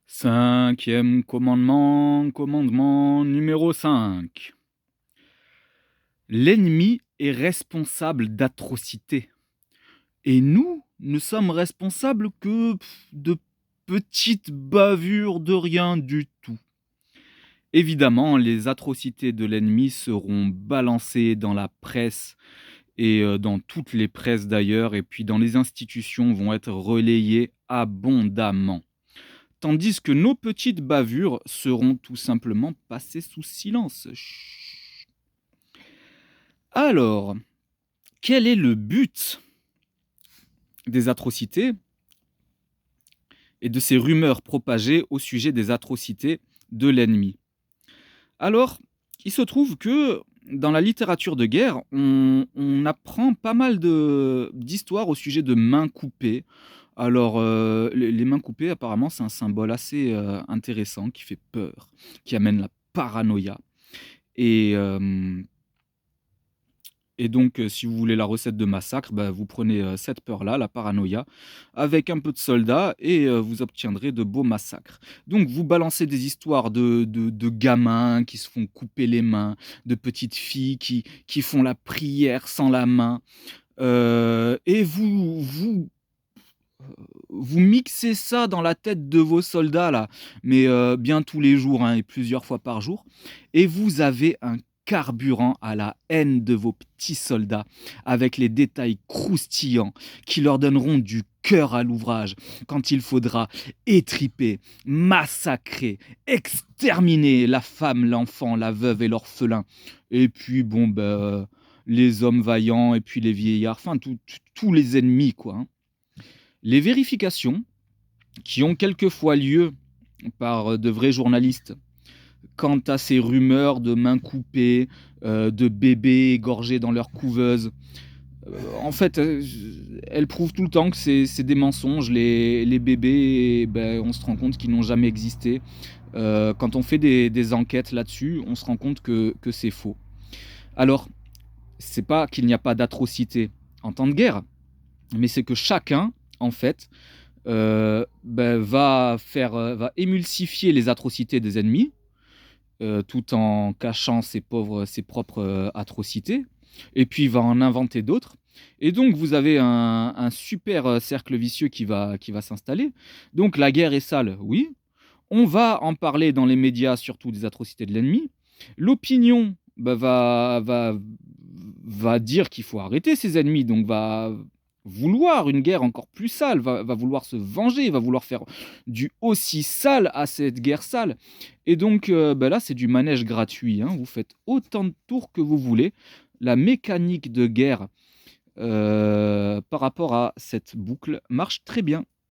Cinquième commandement, commandement numéro 5. L'ennemi est responsable d'atrocités et nous, ne sommes responsables que de petites bavures de rien du tout. Évidemment, les atrocités de l'ennemi seront balancées dans la presse et dans toutes les presses d'ailleurs et puis dans les institutions vont être relayées abondamment. Tandis que nos petites bavures seront tout simplement passées sous silence. Chut. Alors, quel est le but des atrocités et de ces rumeurs propagées au sujet des atrocités de l'ennemi? Alors, il se trouve que dans la littérature de guerre, on apprend pas mal d'histoires au sujet de mains coupées. Alors, les mains coupées, apparemment, c'est un symbole assez intéressant qui fait peur, qui amène la paranoïa. Et, et donc, si vous voulez la recette de massacre, bah, vous prenez cette peur-là, la paranoïa, avec un peu de soldats et vous obtiendrez de beaux massacres. Donc, vous balancez des histoires de gamins qui se font couper les mains, de petites filles qui font la prière sans la main. Et vous mixez ça dans la tête de vos soldats là, mais bien tous les jours, hein, et plusieurs fois par jour, et vous avez un carburant à la haine de vos petits soldats, avec les détails croustillants qui leur donneront du cœur à l'ouvrage quand il faudra étriper, massacrer, exterminer la femme, l'enfant, la veuve et l'orphelin. Et puis bon, les hommes vaillants et puis les vieillards, enfin tous les ennemis quoi, hein. Les vérifications, qui ont quelquefois lieu par de vrais journalistes, quant à ces rumeurs de mains coupées, de bébés égorgés dans leur couveuse, en fait, elles prouvent tout le temps que c'est des mensonges. Les bébés, on se rend compte qu'ils n'ont jamais existé. Quand on fait des enquêtes là-dessus, on se rend compte que c'est faux. Alors, c'est pas qu'il n'y a pas d'atrocité en temps de guerre, mais c'est que chacun, en fait, va émulsifier les atrocités des ennemis, tout en cachant ses propres, atrocités et puis il va en inventer d'autres et donc vous avez un super, cercle vicieux qui va s'installer. Donc la guerre est sale, oui, on va en parler dans les médias, surtout des atrocités de l'ennemi. L'opinion, va dire qu'il faut arrêter ses ennemis, donc va vouloir une guerre encore plus sale, va vouloir se venger, va vouloir faire du aussi sale à cette guerre sale. Et donc, là, c'est du manège gratuit, hein. Vous faites autant de tours que vous voulez. La mécanique de guerre, par rapport à cette boucle marche très bien.